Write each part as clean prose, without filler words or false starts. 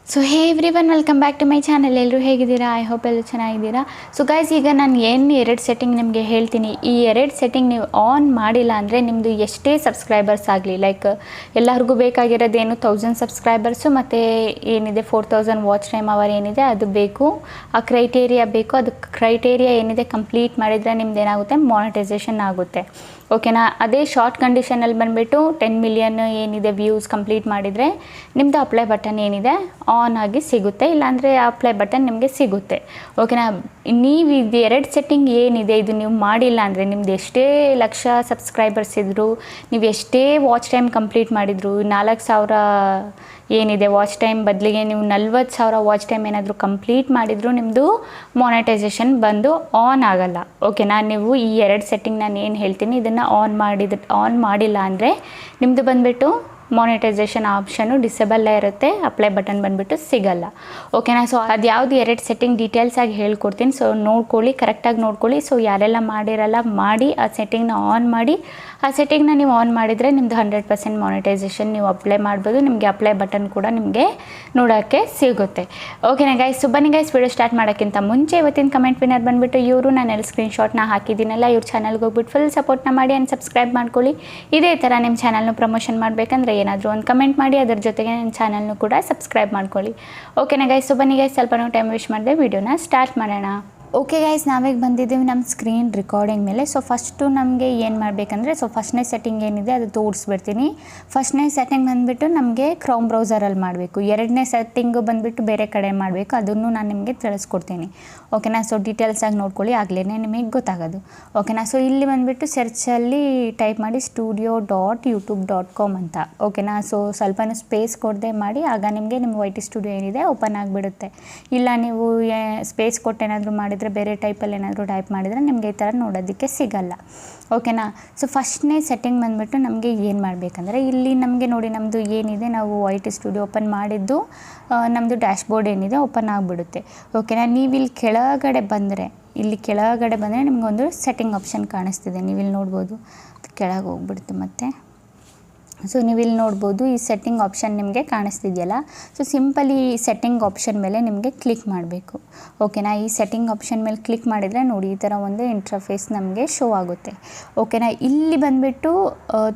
So hey everyone welcome back to my channel. ಎಲ್ಲರೂ ಹೇಗಿದ್ದೀರಾ? I hope ಎಲ್ಲರೂ ಚೆನ್ನಾಗಿದ್ದೀರಾ. ಸೊ ಗೈಸ್, ಈಗ ನಾನು ಎರಡು ಸೆಟ್ಟಿಂಗ್ ನಿಮಗೆ ಹೇಳ್ತೀನಿ. ಈ ಎರಡು ಸೆಟ್ಟಿಂಗ್ ನೀವು ಆನ್ ಮಾಡಿಲ್ಲ ಅಂದರೆ ನಿಮ್ಮದು ಎಷ್ಟೇ ಸಬ್ಸ್ಕ್ರೈಬರ್ಸ್ ಆಗಲಿ, ಲೈಕ್ ಎಲ್ಲರಿಗೂ ಬೇಕಾಗಿರೋದೇನು 1000 ಸಬ್ಸ್ಕ್ರೈಬರ್ಸು ಮತ್ತು ಏನಿದೆ 4000 ವಾಚ್ ಟೈಮ್ ಅವರ್ ಏನಿದೆ ಅದು ಬೇಕು. ಆ ಕ್ರೈಟೇರಿಯಾ ಬೇಕು. ಅದು ಕ್ರೈಟೇರಿಯಾ ಏನಿದೆ ಕಂಪ್ಲೀಟ್ ಮಾಡಿದರೆ ನಿಮ್ದು ಏನಾಗುತ್ತೆ, ಮಾನಿಟೈಸೇಷನ್ ಆಗುತ್ತೆ. ಓಕೆನಾ? ಅದೇ ಶಾರ್ಟ್ ಕಂಡೀಷನಲ್ಲಿ ಬಂದುಬಿಟ್ಟು 10 ಮಿಲಿಯನ್ ಏನಿದೆ ವ್ಯೂಸ್ ಕಂಪ್ಲೀಟ್ ಮಾಡಿದರೆ ನಿಮ್ಮದು ಅಪ್ಲೈ ಬಟನ್ ಏನಿದೆ ಆನ್ ಆಗಿ ಸಿಗುತ್ತೆ, ಇಲ್ಲಾಂದರೆ ಅಪ್ಲೈ ಬಟನ್ ನಿಮಗೆ ಸಿಗುತ್ತೆ. ಓಕೆನಾ? ನೀವು ಇದು ಎರಡು ಸೆಟ್ಟಿಂಗ್ ಏನಿದೆ ಇದು ನೀವು ಮಾಡಿಲ್ಲ ಅಂದರೆ ನಿಮ್ದು ಎಷ್ಟೇ ಲಕ್ಷ ಸಬ್ಸ್ಕ್ರೈಬರ್ಸ್ ಇದ್ದರೂ, ನೀವು ಎಷ್ಟೇ ವಾಚ್ ಟೈಮ್ ಕಂಪ್ಲೀಟ್ ಮಾಡಿದ್ರು, 4000 ಏನಿದೆ ವಾಚ್ ಟೈಮ್ ಬದಲಿಗೆ ನೀವು 40,000 ವಾಚ್ ಟೈಮ್ ಏನಾದರೂ ಕಂಪ್ಲೀಟ್ ಮಾಡಿದರೂ ನಿಮ್ಮದು ಮಾನಿಟೈಸೇಷನ್ ಬಂದು ಆನ್ ಆಗಲ್ಲ. ಓಕೆನಾ? ನೀವು ಈ ಎರಡು ಸೆಟ್ಟಿಂಗ್ ನಾನು ಏನು ಹೇಳ್ತೀನಿ ಇದನ್ನು ಆನ್ ಮಾಡಿಲ್ಲ ಅಂದರೆ ನಿಮ್ಮದು ಬಂದುಬಿಟ್ಟು ಮಾನಿಟೈಸೇಷನ್ ಆಪ್ಷನ್ನು ಡಿಸೇಬಲ್ಲೇ ಇರುತ್ತೆ, ಅಪ್ಲೈ ಬಟನ್ ಬಂದುಬಿಟ್ಟು ಸಿಗಲ್ಲ. ಓಕೆನಾ? ಸೊ ಅದು ಯಾವುದು ಎರಡು ಸೆಟ್ಟಿಂಗ್ ಡೀಟೇಲ್ಸಾಗಿ ಹೇಳ್ಕೊಡ್ತೀನಿ. ಸೊ ನೋಡ್ಕೊಳ್ಳಿ, ಕರೆಕ್ಟಾಗಿ ನೋಡ್ಕೊಳ್ಳಿ. ಸೊ ಯಾರೆಲ್ಲ ಮಾಡಿರಲ್ಲ ಮಾಡಿ ಆ ಸೆಟ್ಟಿಂಗ್ನ ಆನ್ ಮಾಡಿ. ಆ ಸೆಟ್ಟಿಂಗ್ನ ನೀವು ಆನ್ ಮಾಡಿದರೆ ನಿಮ್ಮದು 100% ಮಾನಿಟೈಸೇಷನ್ ನೀವು ಅಪ್ಲೈ ಮಾಡ್ಬೋದು. ನಿಮಗೆ ಅಪ್ಲೈ ಬಟನ್ ಕೂಡ ನಿಮಗೆ ನೋಡೋಕ್ಕೆ ಸಿಗುತ್ತೆ. ಓಕೆನಾ ಗೈಸ್? ಸೊ ಬನ್ನಿ ಗೈಸ್, ವಿಡಿಯೋ ಸ್ಟಾರ್ಟ್ ಮಾಡೋಕ್ಕಿಂತ ಮುಂಚೆ ಇವತ್ತಿನ ಕಮೆಂಟ್ ವಿನ್ನರ್ ಬಂದುಬಿಟ್ಟು ಇವರು, ನಾನೆಲ್ಲ ಸ್ಕ್ರೀನ್ಶಾಟ್ನ ಹಾಕಿದ್ದೀನಲ್ಲ, ಇವ್ರ ಚಾನಲ್ಗೆ ಹೋಗ್ಬಿಟ್ಟು ಫುಲ್ ಸಪೋರ್ಟ್ನ ಮಾಡಿ ಆ್ಯಂಡ್ ಸಬ್ಸ್ಕ್ರೈಬ್ ಮಾಡ್ಕೊಳ್ಳಿ. ಇದೇ ಥರ ನಿಮ್ಮ ಚಾನಲ್ನ ಪ್ರಮೋಷನ್ ಮಾಡಬೇಕಂದ್ರೆ ಏನಾದರೂ ಒಂದು ಕಮೆಂಟ್ ಮಾಡಿ, ಅದರ ಜೊತೆಗೆ ನನ್ನ ಚಾನಲ್ನು ಕೂಡ ಸಬ್ಸ್ಕ್ರೈಬ್ ಮಾಡ್ಕೊಳ್ಳಿ. ಓಕೆನಾ ಗೈಸ್? ಸೊ ಬನ್ನಿ ಗೈಸ್, ಸ್ವಲ್ಪ ಟೈಮ್ ವೇಸ್ಟ್ ಮಾಡಿದೆ, ವೀಡಿಯೋನ ಸ್ಟಾರ್ಟ್ ಮಾಡೋಣ. ಓಕೆ ಗೈಸ್, ನಾವೀಗ ಬಂದಿದ್ದೀವಿ ನಮ್ಮ ಸ್ಕ್ರೀನ್ ರೆಕಾರ್ಡಿಂಗ್ ಮೇಲೆ. ಸೊ ಫಸ್ಟು ನಮಗೆ ಏನು ಮಾಡಬೇಕಂದ್ರೆ, ಸೊ ಫಸ್ಟ್ನೇ ಸೆಟ್ಟಿಂಗ್ ಏನಿದೆ ಅದು ತೋರಿಸ್ಬಿಡ್ತೀನಿ. ಫಸ್ಟ್ನೇ ಸೆಟ್ಟಿಂಗ್ ಬಂದುಬಿಟ್ಟು ನಮಗೆ ಕ್ರೋಮ್ ಬ್ರೌಸರಲ್ಲಿ ಮಾಡಬೇಕು. ಎರಡನೇ ಸೆಟ್ಟಿಂಗು ಬಂದುಬಿಟ್ಟು ಬೇರೆ ಕಡೆ ಮಾಡಬೇಕು. ಅದನ್ನು ನಾನು ನಿಮಗೆ ತಿಳಿಸ್ಕೊಡ್ತೀನಿ. ಓಕೆನಾ? ಸೊ ಡೀಟೇಲ್ಸಾಗಿ ನೋಡ್ಕೊಳ್ಳಿ, ಆಗಲೇ ನಿಮಗೆ ಗೊತ್ತಾಗೋದು. ಓಕೆನಾ? ಸೊ ಇಲ್ಲಿ ಬಂದುಬಿಟ್ಟು ಸರ್ಚಲ್ಲಿ ಟೈಪ್ ಮಾಡಿ studio.youtube.com ಅಂತ. ಓಕೆನಾ? ಸೊ ಸ್ವಲ್ಪನೂ ಸ್ಪೇಸ್ ಕೊಡದೆ ಮಾಡಿ, ಆಗ ನಿಮಗೆ ನಿಮ್ಮ YT ಸ್ಟುಡಿಯೋ ಏನಿದೆ ಓಪನ್ ಆಗಿಬಿಡುತ್ತೆ. ಇಲ್ಲ ನೀವು ಸ್ಪೇಸ್ ಕೊಟ್ಟೇನಾದರೂ ಮಾಡಿದರೆ, ಬೇರೆ ಟೈಪಲ್ಲಿ ಏನಾದರೂ ಟೈಪ್ ಮಾಡಿದರೆ ನಿಮಗೆ ಈ ಥರ ನೋಡೋದಕ್ಕೆ ಸಿಗಲ್ಲ. ಓಕೆನಾ? ಸೊ ಫಸ್ಟ್ನೇ ಸೆಟ್ಟಿಂಗ್ ಬಂದುಬಿಟ್ಟು ನಮಗೆ ಏನು ಮಾಡಬೇಕಂದ್ರೆ, ಇಲ್ಲಿ ನಮಗೆ ನೋಡಿ ನಮ್ಮದು ಏನಿದೆ, ನಾವು YT ಸ್ಟುಡಿಯೋ ಓಪನ್ ಮಾಡಿದ್ದು ನಮ್ಮದು ಡ್ಯಾಶ್ಬೋರ್ಡ್ ಏನಿದೆ ಓಪನ್ ಆಗಿಬಿಡುತ್ತೆ. ಓಕೆನಾ? ನೀವು ಇಲ್ಲಿ ಕೆಳಗಡೆ ಬಂದರೆ ನಿಮಗೊಂದು ಸೆಟ್ಟಿಂಗ್ ಆಪ್ಷನ್ ಕಾಣಿಸ್ತಿದೆ. ನೀವು ಇಲ್ಲಿ ನೋಡ್ಬೋದು, ಕೆಳಗೆ ಹೋಗ್ಬಿಡ್ತು ಮತ್ತೆ. ಸೊ ನೀವು ಇಲ್ಲಿ ನೋಡ್ಬೋದು, ಈ ಸೆಟ್ಟಿಂಗ್ ಆಪ್ಷನ್ ನಿಮಗೆ ಕಾಣಿಸ್ತಿದೆಯಲ್ಲ. ಸೊ ಸಿಂಪಲಿ ಈ ಸೆಟ್ಟಿಂಗ್ ಆಪ್ಷನ್ ಮೇಲೆ ನಿಮಗೆ ಕ್ಲಿಕ್ ಮಾಡಬೇಕು. ಓಕೆನಾ? ಈ ಸೆಟ್ಟಿಂಗ್ ಆಪ್ಷನ್ ಮೇಲೆ ಕ್ಲಿಕ್ ಮಾಡಿದರೆ ನೋಡಿ ಈ ಥರ ಒಂದು ಇಂಟರ್ಫೇಸ್ ನಮಗೆ ಶೋ ಆಗುತ್ತೆ. ಓಕೆನಾ? ಇಲ್ಲಿ ಬಂದುಬಿಟ್ಟು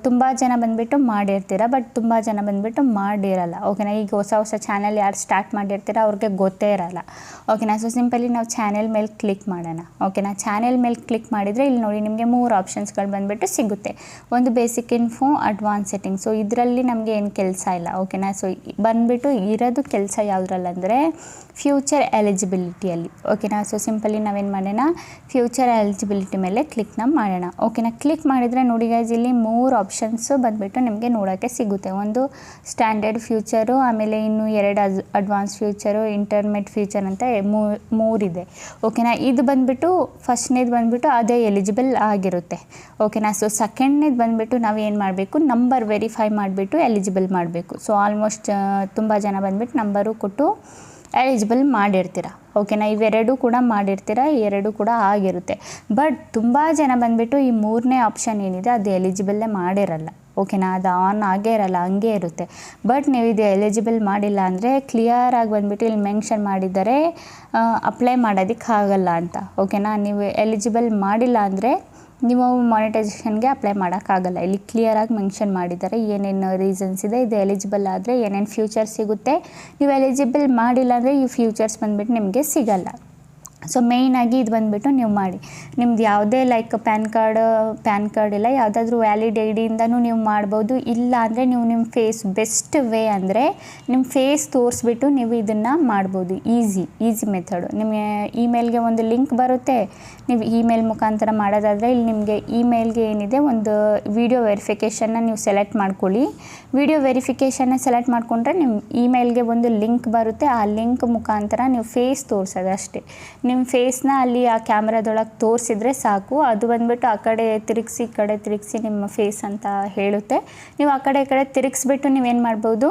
ತುಂಬ ಜನ ಬಂದುಬಿಟ್ಟು ಮಾಡಿರ್ತೀರ, ಬಟ್ ತುಂಬ ಜನ ಬಂದುಬಿಟ್ಟು ಮಾಡಿರಲ್ಲ. ಓಕೆನಾ? ಈಗ ಹೊಸ ಚಾನಲ್ ಯಾರು ಸ್ಟಾರ್ಟ್ ಮಾಡಿರ್ತೀರ ಅವ್ರಿಗೆ ಗೊತ್ತೇ ಇರಲ್ಲ. ಓಕೆನಾ? ಸೊ ಸಿಂಪಲಿ ನಾವು ಚಾನೆಲ್ ಮೇಲೆ ಕ್ಲಿಕ್ ಮಾಡೋಣ. ಓಕೆನಾ? ಚಾನೆಲ್ ಮೇಲೆ ಕ್ಲಿಕ್ ಮಾಡಿದರೆ ಇಲ್ಲಿ ನೋಡಿ ನಿಮಗೆ 3 ಆಪ್ಷನ್ಸ್ಗಳು ಬಂದುಬಿಟ್ಟು ಸಿಗುತ್ತೆ. ಒಂದು basic info, advance setting. So ಇದರಲ್ಲಿ ನಮಗೆ ಏನು ಕೆಲಸ ಇಲ್ಲ. ಓಕೆನಾ? ಸೊ ಬಂದುಬಿಟ್ಟು ಇರೋದು ಕೆಲಸ ಯಾವುದ್ರಲ್ಲಂದರೆ ಫ್ಯೂಚರ್ ಎಲಿಜಿಬಿಲಿಟಿಯಲ್ಲಿ. ಓಕೆನಾ? ಸೊ ಸಿಂಪಲಿ ನಾವೇನು ಮಾಡೋಣ, ಫ್ಯೂಚರ್ ಎಲಿಜಿಬಿಲಿಟಿ ಮೇಲೆ ಕ್ಲಿಕ್ನ ಮಾಡೋಣ. ಓಕೆನಾ? ಕ್ಲಿಕ್ ಮಾಡಿದರೆ ನೋಡಿ ಗೈಸ್, ಇಲ್ಲಿ 3 ಆಪ್ಷನ್ಸು ಬಂದುಬಿಟ್ಟು ನಿಮಗೆ ನೋಡೋಕ್ಕೆ ಸಿಗುತ್ತೆ. ಒಂದು ಸ್ಟ್ಯಾಂಡರ್ಡ್ ಫ್ಯೂಚರು, ಆಮೇಲೆ ಇನ್ನು 2 ಅಡ್ವಾನ್ಸ್ ಫ್ಯೂಚರು, ಇಂಟರ್ಮೆಟ್ ಫ್ಯೂಚರ್ ಅಂತ 3 ಇದೆ. ಓಕೆನಾ? ಇದು ಬಂದುಬಿಟ್ಟು ಫಸ್ಟ್ನೇದು ಬಂದುಬಿಟ್ಟು ಅದೇ ಎಲಿಜಿಬಲ್ ಆಗಿರುತ್ತೆ. ಓಕೆನಾ? ಸೊ ಸೆಕೆಂಡ್ನೇದು ಬಂದುಬಿಟ್ಟು ನಾವು ಏನು ಮಾಡಬೇಕು, ನಂಬರ್ ವೆರಿಫೈ ಮಾಡಿಬಿಟ್ಟು ಎಲಿಜಿಬಲ್ ಮಾಡಬೇಕು. ಸೊ ಆಲ್ಮೋಸ್ಟ್ ತುಂಬ ಜನ ಬಂದುಬಿಟ್ಟು ನಂಬರು ಕೊಟ್ಟು ಎಲಿಜಿಬಲ್ ಮಾಡಿರ್ತೀರ. ಓಕೆನಾ? ಇವೆರಡೂ ಕೂಡ ಮಾಡಿರ್ತೀರ, ಎರಡು ಕೂಡ ಆಗಿರುತ್ತೆ. ಬಟ್ ತುಂಬ ಜನ ಬಂದುಬಿಟ್ಟು ಈ 3ನೇ ಆಪ್ಷನ್ ಏನಿದೆ ಅದು ಎಲಿಜಿಬಲ್ಲೇ ಮಾಡಿರಲ್ಲ. ಓಕೆನಾ? ಅದು ಆನ್ ಆಗೇ ಇರಲ್ಲ, ಹಂಗೆ ಇರುತ್ತೆ. ಬಟ್ ನೀವು ಇದು ಎಲಿಜಿಬಲ್ ಮಾಡಿಲ್ಲ ಅಂದರೆ ಕ್ಲಿಯರಾಗಿ ಬಂದುಬಿಟ್ಟು ಇಲ್ಲಿ ಮೆನ್ಷನ್ ಮಾಡಿದ್ದಾರೆ ಅಪ್ಲೈ ಮಾಡೋದಕ್ಕೆ ಆಗಲ್ಲ ಅಂತ. ಓಕೆನಾ? ನೀವು ಎಲಿಜಿಬಲ್ ಮಾಡಿಲ್ಲ ಅಂದರೆ ನೀವು ಮಾನಿಟೈಸೇಷನ್ಗೆ ಅಪ್ಲೈ ಮಾಡೋಕ್ಕಾಗಲ್ಲ. ಇಲ್ಲಿ ಕ್ಲಿಯರಾಗಿ ಮೆನ್ಷನ್ ಮಾಡಿದ್ದಾರೆ ಏನೇನು ರೀಸನ್ಸ್ ಇದೆ, ಇದು ಎಲಿಜಿಬಲ್ ಆದರೆ ಏನೇನು ಫ್ಯೂಚರ್ಸ್ ಸಿಗುತ್ತೆ, ನೀವು ಎಲಿಜಿಬಲ್ ಮಾಡಿಲ್ಲ ಅಂದರೆ ಈ ಫ್ಯೂಚರ್ಸ್ ಬಂದುಬಿಟ್ಟು ನಿಮಗೆ ಸಿಗಲ್ಲ. ಸೊ ಮೇಯ್ನಾಗಿ ಇದು ಬಂದುಬಿಟ್ಟು ನೀವು ಮಾಡಿ. ನಿಮ್ದು ಯಾವುದೇ ಲೈಕ್ ಪ್ಯಾನ್ ಕಾರ್ಡ್ ಇಲ್ಲ, ಯಾವುದಾದ್ರೂ ವ್ಯಾಲಿಡ್ ಐಡಿಯಿಂದನೂ ನೀವು ಮಾಡ್ಬೋದು. ಇಲ್ಲ ಅಂದರೆ ನೀವು ನಿಮ್ಮ ಫೇಸ್, ಬೆಸ್ಟ್ ವೇ ಅಂದರೆ ನಿಮ್ಮ ಫೇಸ್ ತೋರಿಸ್ಬಿಟ್ಟು ನೀವು ಇದನ್ನು ಮಾಡ್ಬೋದು. Easy method. ನಿಮ್ಮ ಇಮೇಲ್ಗೆ ಒಂದು ಲಿಂಕ್ ಬರುತ್ತೆ. ನೀವು ಇಮೇಲ್ ಮುಖಾಂತರ ಮಾಡೋದಾದರೆ ಇಲ್ಲಿ ನಿಮಗೆ ಇಮೇಲ್ಗೆ ಏನಿದೆ ಒಂದು ವಿಡಿಯೋ ವೆರಿಫಿಕೇಷನ್ನ ನೀವು ಸೆಲೆಕ್ಟ್ ಮಾಡ್ಕೊಳ್ಳಿ. ವಿಡಿಯೋ ವೆರಿಫಿಕೇಷನ್ನ ಸೆಲೆಕ್ಟ್ ಮಾಡಿಕೊಂಡ್ರೆ ನಿಮ್ಮ ಇಮೇಲ್ಗೆ ಒಂದು ಲಿಂಕ್ ಬರುತ್ತೆ. ಆ ಲಿಂಕ್ ಮುಖಾಂತರ ನೀವು ಫೇಸ್ ತೋರಿಸೋದು ಅಷ್ಟೇ. ನಿಮ್ಮ ಫೇಸ್ನ ಅಲ್ಲಿ ಆ ಕ್ಯಾಮ್ರಾದೊಳಗೆ ತೋರಿಸಿದ್ರೆ ಸಾಕು. ಅದು ಬಂದುಬಿಟ್ಟು ಆ ಕಡೆ ತಿರುಗಿಸಿ ಈ ಕಡೆ ತಿರುಗಿಸಿ ನಿಮ್ಮ ಫೇಸ್ ಅಂತ ಹೇಳುತ್ತೆ. ನೀವು ಆ ಕಡೆ ಈ ಕಡೆ ತಿರುಗಿಸ್ಬಿಟ್ಟು ನೀವೇನು ಮಾಡ್ಬೋದು,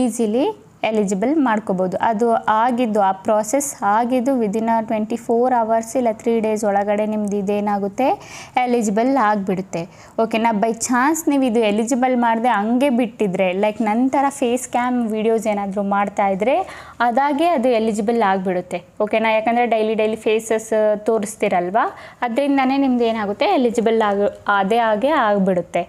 ಈಸಿಲಿ ಎಲಿಜಿಬಲ್ ಮಾಡ್ಕೋಬೋದು. ಅದು ಆಗಿದ್ದು ಆ ಪ್ರಾಸೆಸ್ ಆಗಿದ್ದು ವಿದಿನ್ 24 ಅವರ್ಸ್ ಇಲ್ಲ 3 ಡೇಸ್ ಒಳಗಡೆ ನಿಮ್ದು ಇದೇನಾಗುತ್ತೆ ಎಲಿಜಿಬಲ್ ಆಗಿಬಿಡುತ್ತೆ. ಓಕೆನಾ. ಬೈ ಚಾನ್ಸ್ ನೀವು ಇದು ಎಲಿಜಿಬಲ್ ಮಾಡದೆ ಹಂಗೆ ಬಿಟ್ಟಿದ್ರೆ ಲೈಕ್ ನಂತರ ಫೇಸ್ ಕ್ಯಾಮ್ ವೀಡಿಯೋಸ್ ಏನಾದರೂ ಮಾಡ್ತಾಯಿದ್ರೆ ಅದಾಗೆ ಅದು ಎಲಿಜಿಬಲ್ ಆಗಿಬಿಡುತ್ತೆ. ಓಕೆನಾ. ಯಾಕಂದರೆ ಡೈಲಿ ಫೇಸಸ್ ತೋರಿಸ್ತಿರಲ್ವ, ಅದರಿಂದನೇ ನಿಮ್ದು ಏನಾಗುತ್ತೆ ಎಲಿಜಿಬಲ್ ಅದೇ ಹಾಗೆ ಆಗಿಬಿಡುತ್ತೆ.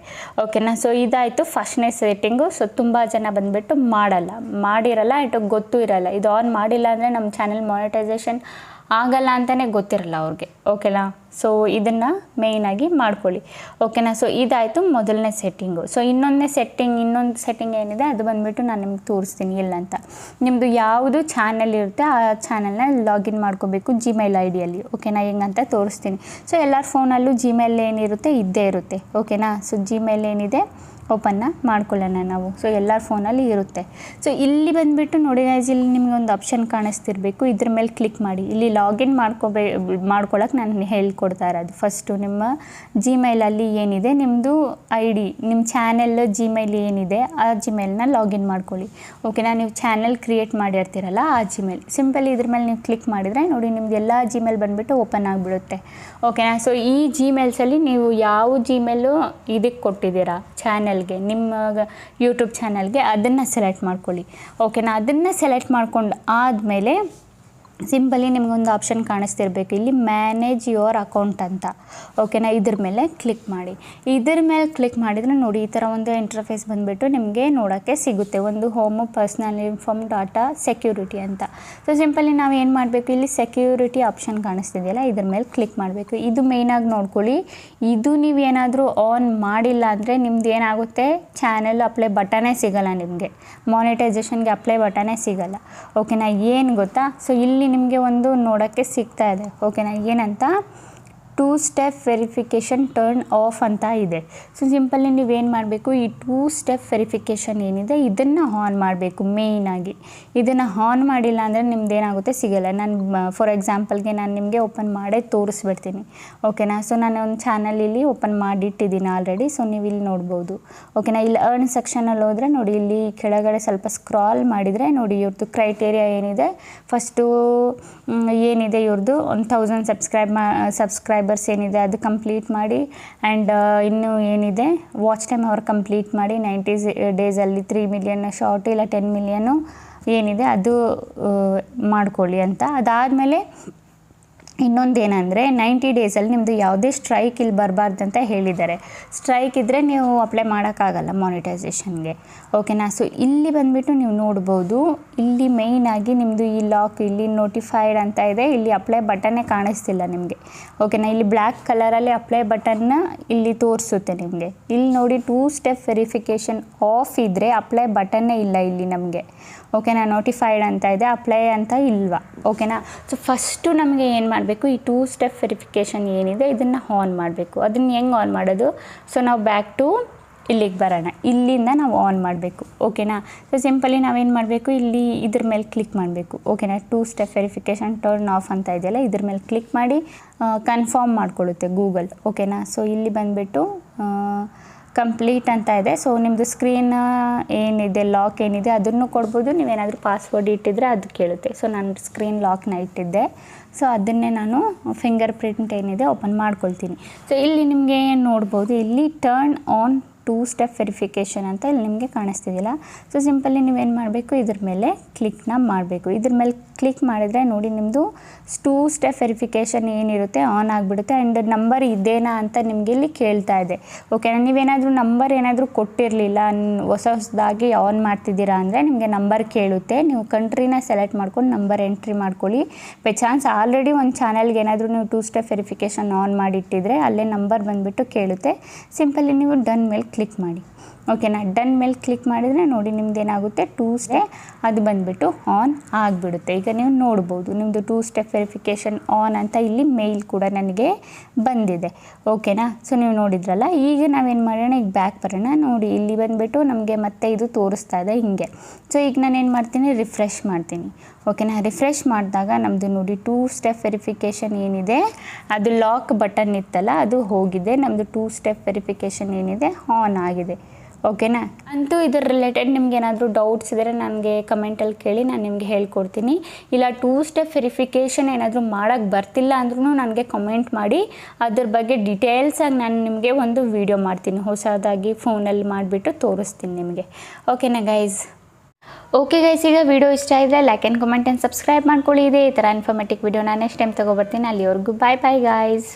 ಓಕೆನಾ. ಸೊ ಇದಾಯಿತು ಫಸ್ಟ್ನೇ ಸೆಟ್ಟಿಂಗು. ಸೊ ತುಂಬ ಜನ ಬಂದುಬಿಟ್ಟು ಮಾಡಿರಲ್ಲ ಆ್ಯಂಡ್ ಗೊತ್ತೂ ಇರಲ್ಲ. ಇದು ಆನ್ ಮಾಡಿಲ್ಲ ಅಂದರೆ ನಮ್ಮ ಚಾನಲ್ ಮಾನಿಟೈಸೇಷನ್ ಆಗಲ್ಲ ಅಂತಲೇ ಗೊತ್ತಿರಲ್ಲ ಅವ್ರಿಗೆ. ಓಕೆನಾ. ಸೊ ಇದನ್ನು ಮೇಯ್ನಾಗಿ ಮಾಡ್ಕೊಳ್ಳಿ. ಓಕೆನಾ. ಸೊ ಇದಾಯಿತು ಮೊದಲನೇ ಸೆಟ್ಟಿಂಗು. ಸೊ ಇನ್ನೊಂದು ಸೆಟ್ಟಿಂಗ್ ಏನಿದೆ ಅದು ಬಂದುಬಿಟ್ಟು ನಾನು ನಿಮ್ಗೆ ತೋರಿಸ್ತೀನಿ ಇಲ್ಲಂತ. ನಿಮ್ಮದು ಯಾವುದು ಚಾನಲ್ ಇರುತ್ತೆ ಆ ಚಾನಲ್ನ ಲಾಗಿನ್ ಮಾಡ್ಕೋಬೇಕು ಜಿಮೇಲ್ ಐಡಿಯಲ್ಲಿ. ಓಕೆನಾ. ಹೆಂಗಂತ ತೋರಿಸ್ತೀನಿ. ಸೊ ಎಲ್ಲರ ಫೋನಲ್ಲೂ ಜಿಮೇಲ್ ಏನಿರುತ್ತೆ ಇದ್ದೇ ಇರುತ್ತೆ. ಓಕೆನಾ. ಸೊ ಜಿಮೇಲ್ ಏನಿದೆ ಓಪನ್ನ ಮಾಡ್ಕೊಳ್ಳೋಣ ನಾವು. ಸೊ ಎಲ್ಲರ ಫೋನಲ್ಲಿ ಇರುತ್ತೆ. ಸೊ ಇಲ್ಲಿ ಬಂದುಬಿಟ್ಟು ನೋಡಿ ಗೈಸ್, ಇಲ್ಲಿ ನಿಮ್ಗೆ ಒಂದು ಆಪ್ಷನ್ ಕಾಣಿಸ್ತಿರಬೇಕು. ಇದ್ರ ಮೇಲೆ ಕ್ಲಿಕ್ ಮಾಡಿ. ಇಲ್ಲಿ ಲಾಗಿನ್ ಮಾಡ್ಕೊಳ್ಳೋಕೆ ನಾನು ಹೇಳ್ಕೊಡ್ತಾ ಇರೋದು. ಫಸ್ಟು ನಿಮ್ಮ ಜಿಮೇಲಲ್ಲಿ ಏನಿದೆ ನಿಮ್ಮದು ID, ನಿಮ್ಮ ಚಾನೆಲ್ ಜಿಮೇಲ್ ಏನಿದೆ ಆ ಜಿಮೇಲ್ನ ಲಾಗಿನ್ ಮಾಡ್ಕೊಳ್ಳಿ. ಓಕೆನಾ. ನೀವು ಚಾನೆಲ್ ಕ್ರಿಯೇಟ್ ಮಾಡಿರ್ತೀರಲ್ಲ ಆ ಜಿಮೇಲ್ ಸಿಂಪಲ್ ಇದ್ರ ಮೇಲೆ ನೀವು ಕ್ಲಿಕ್ ಮಾಡಿದರೆ ನೋಡಿ ನಿಮ್ದು ಎಲ್ಲ ಜಿಮೇಲ್ ಬಂದುಬಿಟ್ಟು ಓಪನ್ ಆಗಿಬಿಡುತ್ತೆ. ಓಕೆನಾ. ಸೊ ಈ ಜಿಮೇಲ್ಸಲ್ಲಿ ನೀವು ಯಾವ ಜಿಮೇಲು ಇದಕ್ಕೆ ಕೊಟ್ಟಿದ್ದೀರಾ ಚಾನೆಲ್ಗೆ, ನಿಮ್ಮ ಯೂಟ್ಯೂಬ್ ಚಾನಲ್ಗೆ, ಅದನ್ನು ಸೆಲೆಕ್ಟ್ ಮಾಡ್ಕೊಳ್ಳಿ. ಓಕೆನಾ. ಅದನ್ನು ಸೆಲೆಕ್ಟ್ ಮಾಡ್ಕೊಂಡು ಆದಮೇಲೆ ಸಿಂಪಲಿ ನಿಮಗೊಂದು ಆಪ್ಷನ್ ಕಾಣಿಸ್ತಿರ್ಬೇಕು ಇಲ್ಲಿ ಮ್ಯಾನೇಜ್ ಯುವರ್ ಅಕೌಂಟ್ ಅಂತ. ಓಕೆನಾ. ಇದ್ರ ಮೇಲೆ ಕ್ಲಿಕ್ ಮಾಡಿ. ಇದ್ರ ಮೇಲೆ ಕ್ಲಿಕ್ ಮಾಡಿದರೆ ನೋಡಿ ಈ ಥರ ಒಂದು ಇಂಟರ್ಫೇಸ್ ಬಂದುಬಿಟ್ಟು ನಿಮಗೆ ನೋಡೋಕ್ಕೆ ಸಿಗುತ್ತೆ. ಒಂದು home, personal inform, data, security ಅಂತ. ಸೊ ಸಿಂಪಲಿ ನಾವು ಏನು ಮಾಡಬೇಕು, ಇಲ್ಲಿ ಸೆಕ್ಯೂರಿಟಿ ಆಪ್ಷನ್ ಕಾಣಿಸ್ತಿದೆಯಲ್ಲ ಇದ್ರ ಮೇಲೆ ಕ್ಲಿಕ್ ಮಾಡಬೇಕು. ಇದು ಮೇಯ್ನಾಗಿ ನೋಡ್ಕೊಳ್ಳಿ. ಇದು ನೀವೇನಾದರೂ ಆನ್ ಮಾಡಿಲ್ಲ ಅಂದರೆ ನಿಮ್ದು ಏನಾಗುತ್ತೆ ಚಾನಲ್ ಅಪ್ಲೈ ಬಟನೇ ಸಿಗೋಲ್ಲ, ನಿಮಗೆ ಮಾನಿಟೈಸೇಷನ್ಗೆ ಅಪ್ಲೈ ಬಟನೇ ಸಿಗೋಲ್ಲ. ಓಕೆನಾ. ಏನು ಗೊತ್ತಾ, ಸೊ ಇಲ್ಲಿ ನಿಮಗೆ ಒಂದು ನೋಡೋಕ್ಕೆ ಸಿಗ್ತಾ ಇದೆ. ಓಕೆನಾ. ಏನಂತ 2 ಸ್ಟೆಪ್ ವೆರಿಫಿಕೇಷನ್ ಟರ್ನ್ ಆಫ್ ಅಂತ ಇದೆ. ಸೊ ಸಿಂಪಲ್ಲಿ ನೀವೇನು ಮಾಡಬೇಕು, ಈ 2 ಸ್ಟೆಪ್ ವೆರಿಫಿಕೇಷನ್ ಏನಿದೆ ಇದನ್ನು ಆನ್ ಮಾಡಬೇಕು. ಮೇಯ್ನಾಗಿ ಇದನ್ನು ಆನ್ ಮಾಡಿಲ್ಲ ಅಂದರೆ ನಿಮ್ದು ಏನಾಗುತ್ತೆ ಸಿಗೋಲ್ಲ. ನಾನು ಫಾರ್ ಎಕ್ಸಾಂಪಲ್ಗೆ ನಾನು ನಿಮಗೆ ಓಪನ್ ಮಾಡೇ ತೋರಿಸ್ಬಿಡ್ತೀನಿ. ಓಕೆನಾ. ಸೊ ನಾನು ಒಂದು ಚಾನಲ್ ಇಲ್ಲಿ ಓಪನ್ ಮಾಡಿಟ್ಟಿದ್ದೀನಿ ಆಲ್ರೆಡಿ. ಸೊ ನೀವು ಇಲ್ಲಿ ನೋಡ್ಬೋದು. ಓಕೆನಾ. ಇಲ್ಲಿ ಅರ್ನ್ ಸೆಕ್ಷನಲ್ಲಿ ಹೋದರೆ ನೋಡಿ ಇಲ್ಲಿ ಕೆಳಗಡೆ ಸ್ವಲ್ಪ ಸ್ಕ್ರಾಲ್ ಮಾಡಿದರೆ ನೋಡಿ ಇವ್ರದ್ದು ಕ್ರೈಟೇರಿಯಾ ಏನಿದೆ. ಫಸ್ಟು ಏನಿದೆ ಇವ್ರದ್ದು 1000 ಸಬ್ಸ್ಕ್ರೈಬರ್ಸ್ ಏನಿದೆ ಅದು ಕಂಪ್ಲೀಟ್ ಮಾಡಿ. ಆ್ಯಂಡ್ ಇನ್ನು ಏನಿದೆ ವಾಚ್ ಟೈಮ್ ಅವ್ರು ಕಂಪ್ಲೀಟ್ ಮಾಡಿ 90 ಡೇಸಲ್ಲಿ 3 ಮಿಲಿಯನ್ ಶಾರ್ಟ್ ಇಲ್ಲ 10 ಮಿಲಿಯನು ಏನಿದೆ ಅದು ಮಾಡ್ಕೊಳ್ಳಿ ಅಂತ. ಅದಾದಮೇಲೆ ಇನ್ನೊಂದೇನೆಂದರೆ 90 ಡೇಸಲ್ಲಿ ನಿಮ್ಮದು ಯಾವುದೇ ಸ್ಟ್ರೈಕ್ ಇಲ್ಲಿ ಬರಬಾರ್ದು ಅಂತ ಹೇಳಿದ್ದಾರೆ. ಸ್ಟ್ರೈಕ್ ಇದ್ದರೆ ನೀವು ಅಪ್ಲೈ ಮಾಡೋಕ್ಕಾಗಲ್ಲ ಮಾನಿಟೈಸೇಷನ್ಗೆ. ಓಕೆನಾ. ಸೊ ಇಲ್ಲಿ ಬಂದುಬಿಟ್ಟು ನೀವು ನೋಡ್ಬೋದು, ಇಲ್ಲಿ ಮೇಯ್ನಾಗಿ ನಿಮ್ಮದು ಈ ಲಾಕ್ ಇಲ್ಲಿ ನೋಟಿಫೈಡ್ ಅಂತ ಇದೆ. ಇಲ್ಲಿ ಅಪ್ಲೈ ಬಟನ್ನೇ ಕಾಣಿಸ್ತಿಲ್ಲ ನಿಮಗೆ. ಓಕೆನಾ. ಇಲ್ಲಿ ಬ್ಲ್ಯಾಕ್ ಕಲರಲ್ಲಿ ಅಪ್ಲೈ ಬಟನ್ನ ಇಲ್ಲಿ ತೋರಿಸುತ್ತೆ ನಿಮಗೆ. ಇಲ್ಲಿ ನೋಡಿ 2 ಸ್ಟೆಪ್ ವೆರಿಫಿಕೇಷನ್ ಆಫ್ ಇದ್ದರೆ ಅಪ್ಲೈ ಬಟನ್ನೇ ಇಲ್ಲ ಇಲ್ಲಿ ನಮಗೆ. ಓಕೆನಾ. ನೋಟಿಫೈಡ್ ಅಂತ ಇದೆ, ಅಪ್ಲೈ ಅಂತ ಇಲ್ವಾ. ಓಕೆನಾ. ಸೊ ಫಸ್ಟು ನಮಗೆ ಏನು ಮಾಡಬೇಕು, ಈ 2 ಸ್ಟೆಪ್ ವೆರಿಫಿಕೇಷನ್ ಏನಿದೆ ಇದನ್ನು ಆನ್ ಮಾಡಬೇಕು. ಅದನ್ನು ಹೆಂಗೆ ಆನ್ ಮಾಡೋದು, ಸೊ ನಾವು ಬ್ಯಾಕ್ ಟು ಇಲ್ಲಿಗೆ ಬರೋಣ. ಇಲ್ಲಿಂದ ನಾವು ಆನ್ ಮಾಡಬೇಕು. ಓಕೆನಾ. ಸೊ ಸಿಂಪಲಿ ನಾವೇನು ಮಾಡಬೇಕು, ಇಲ್ಲಿ ಇದ್ರ ಮೇಲೆ ಕ್ಲಿಕ್ ಮಾಡಬೇಕು. ಓಕೆನಾ. 2 ಸ್ಟೆಪ್ ವೆರಿಫಿಕೇಷನ್ ಟರ್ನ್ ಆಫ್ ಅಂತ ಇದೆಯಲ್ಲ ಇದ್ರ ಮೇಲೆ ಕ್ಲಿಕ್ ಮಾಡಿ ಕನ್ಫರ್ಮ್ ಮಾಡ್ಕೊಳ್ಳುತ್ತೆ ಗೂಗಲ್. ಓಕೆನಾ. ಸೊ ಇಲ್ಲಿ ಬಂದುಬಿಟ್ಟು ಕಂಪ್ಲೀಟ್ ಅಂತ ಇದೆ. ಸೊ ನಿಮ್ಮದು ಸ್ಕ್ರೀನ್ ಏನಿದೆ ಲಾಕ್ ಏನಿದೆ ಅದನ್ನು ಕೊಡ್ಬೋದು. ನೀವೇನಾದರೂ ಪಾಸ್ವರ್ಡ್ ಇಟ್ಟಿದ್ರೆ ಅದು ಕೇಳುತ್ತೆ. ಸೊ ನಾನು ಸ್ಕ್ರೀನ್ ಲಾಕ್ನ ಇಟ್ಟಿದ್ದೆ. ಸೊ ಅದನ್ನೇ ನಾನು ಫಿಂಗರ್ ಪ್ರಿಂಟ್ ಏನಿದೆ ಓಪನ್ ಮಾಡ್ಕೊಳ್ತೀನಿ. ಸೊ ಇಲ್ಲಿ ನಿಮಗೆ ನೋಡ್ಬೋದು, ಇಲ್ಲಿ ಟರ್ನ್ ಆನ್ 2 ಸ್ಟೆಪ್ ವೆರಿಫಿಕೇಷನ್ ಅಂತ ಇಲ್ಲಿ ನಿಮಗೆ ಕಾಣಿಸ್ತಿದ್ದಿಲ್ಲ. ಸೊ ಸಿಂಪಲ್ಲಿ ನೀವೇನು ಮಾಡಬೇಕು, ಇದ್ರ ಮೇಲೆ ಕ್ಲಿಕ್ನ ಮಾಡಬೇಕು. ಇದ್ರ ಮೇಲೆ ಕ್ಲಿಕ್ ಮಾಡಿದರೆ ನೋಡಿ ನಿಮ್ಮದು 2 ಸ್ಟೆಪ್ ವೆರಿಫಿಕೇಷನ್ ಏನಿರುತ್ತೆ ಆನ್ ಆಗಿಬಿಡುತ್ತೆ. ಆ್ಯಂಡ್ ನಂಬರ್ ಇದೇನಾ ಅಂತ ನಿಮಗೆ ಇಲ್ಲಿ ಕೇಳ್ತಾ ಇದೆ. ಓಕೆನಾ. ನೀವೇನಾದರೂ ನಂಬರ್ ಏನಾದರೂ ಕೊಟ್ಟಿರಲಿಲ್ಲ, ಹೊಸದಾಗಿ ಆನ್ ಮಾಡ್ತಿದ್ದೀರಾ ಅಂದರೆ ನಿಮಗೆ ನಂಬರ್ ಕೇಳುತ್ತೆ. ನೀವು ಕಂಟ್ರಿನ ಸೆಲೆಕ್ಟ್ ಮಾಡ್ಕೊಂಡು ನಂಬರ್ ಎಂಟ್ರಿ ಮಾಡ್ಕೊಳ್ಳಿ. ಬೈ ಚಾನ್ಸ್ ಆಲ್ರೆಡಿ ಒಂದು ಚಾನಲ್ಗೆ ಏನಾದರೂ ನೀವು 2 ಸ್ಟೆಪ್ ವೆರಿಫಿಕೇಷನ್ ಆನ್ ಮಾಡಿಟ್ಟಿದ್ರೆ ಅಲ್ಲೇ ನಂಬರ್ ಬಂದುಬಿಟ್ಟು ಕೇಳುತ್ತೆ. ಸಿಂಪಲ್ಲಿ ನೀವು ಡನ್ ಮೇಲೆ ಕ್ಲಿಕ್ ಮಾಡಿ. ಓಕೆನಾ. ಡನ್ ಮೇಲೆ ಕ್ಲಿಕ್ ಮಾಡಿದರೆ ನೋಡಿ ನಿಮ್ದು ಏನಾಗುತ್ತೆ 2 ಸ್ಟೆಪ್ ಅದು ಬಂದುಬಿಟ್ಟು ಆನ್ ಆಗಿಬಿಡುತ್ತೆ. ಈಗ ನೀವು ನೋಡ್ಬೋದು ನಿಮ್ಮದು 2 ಸ್ಟೆಪ್ ವೆರಿಫಿಕೇಷನ್ ಆನ್ ಅಂತ ಇಲ್ಲಿ ಮೇಲ್ ಕೂಡ ನನಗೆ ಬಂದಿದೆ. ಓಕೆನಾ. ಸೊ ನೀವು ನೋಡಿದ್ರಲ್ಲ. ಈಗ ನಾವೇನು ಮಾಡೋಣ, ಈಗ ಬ್ಯಾಕ್ ಬರೋಣ. ನೋಡಿ ಇಲ್ಲಿ ಬಂದುಬಿಟ್ಟು ನಮಗೆ ಮತ್ತೆ ಇದು ತೋರಿಸ್ತಾ ಇದೆ ಹಿಂಗೆ. ಸೊ ಈಗ ನಾನೇನು ಮಾಡ್ತೀನಿ, ರಿಫ್ರೆಶ್ ಮಾಡ್ತೀನಿ. ಓಕೆನಾ. ರಿಫ್ರೆಶ್ ಮಾಡಿದಾಗ ನಮ್ಮದು ನೋಡಿ 2 ಸ್ಟೆಪ್ ವೆರಿಫಿಕೇಷನ್ ಏನಿದೆ ಅದು ಲಾಕ್ ಬಟನ್ ಇತ್ತಲ್ಲ ಅದು ಹೋಗಿದೆ. ನಮ್ಮದು 2 ಸ್ಟೆಪ್ ವೆರಿಫಿಕೇಷನ್ ಏನಿದೆ ಆನ್ ಆಗಿದೆ. ಓಕೆನಾ. ಅಂತೂ ಇದ್ರ ರಿಲೇಟೆಡ್ ನಿಮ್ಗೆ ಏನಾದರೂ ಡೌಟ್ಸ್ ಇದ್ದರೆ ನನಗೆ ಕಮೆಂಟಲ್ಲಿ ಕೇಳಿ, ನಾನು ನಿಮಗೆ ಹೇಳ್ಕೊಡ್ತೀನಿ. ಇಲ್ಲ 2 ಸ್ಟೆಪ್ ವೆರಿಫಿಕೇಷನ್ ಏನಾದರೂ ಮಾಡೋಕ್ಕೆ ಬರ್ತಿಲ್ಲ ಅಂದ್ರೂ ನನಗೆ ಕಮೆಂಟ್ ಮಾಡಿ, ಅದ್ರ ಬಗ್ಗೆ ಡೀಟೇಲ್ಸಾಗಿ ನಾನು ನಿಮಗೆ ಒಂದು ವಿಡಿಯೋ ಮಾಡ್ತೀನಿ, ಹೊಸದಾಗಿ ಫೋನಲ್ಲಿ ಮಾಡಿಬಿಟ್ಟು ತೋರಿಸ್ತೀನಿ ನಿಮಗೆ. ಓಕೆನಾ ಗೈಸ್. ಓಕೆ ಗೈಸ್, ಈಗ ವಿಡಿಯೋ ಇಷ್ಟ ಇದ್ದರೆ like and comment and subscribe ಮಾಡ್ಕೊಳ್ಳಿ. ಇದೇ ಈ ಥರ ಇನ್ಫಾರ್ಮೇಟಿವ್ ವಿಡಿಯೋ ನಾನು ನೆಕ್ಸ್ಟ್ ಟೈಮ್ ತೊಗೊಬರ್ತೀನಿ. ಅಲ್ಲಿವರೆಗೂ ಬಾಯ್ ಬಾಯ್ ಗೈಸ್.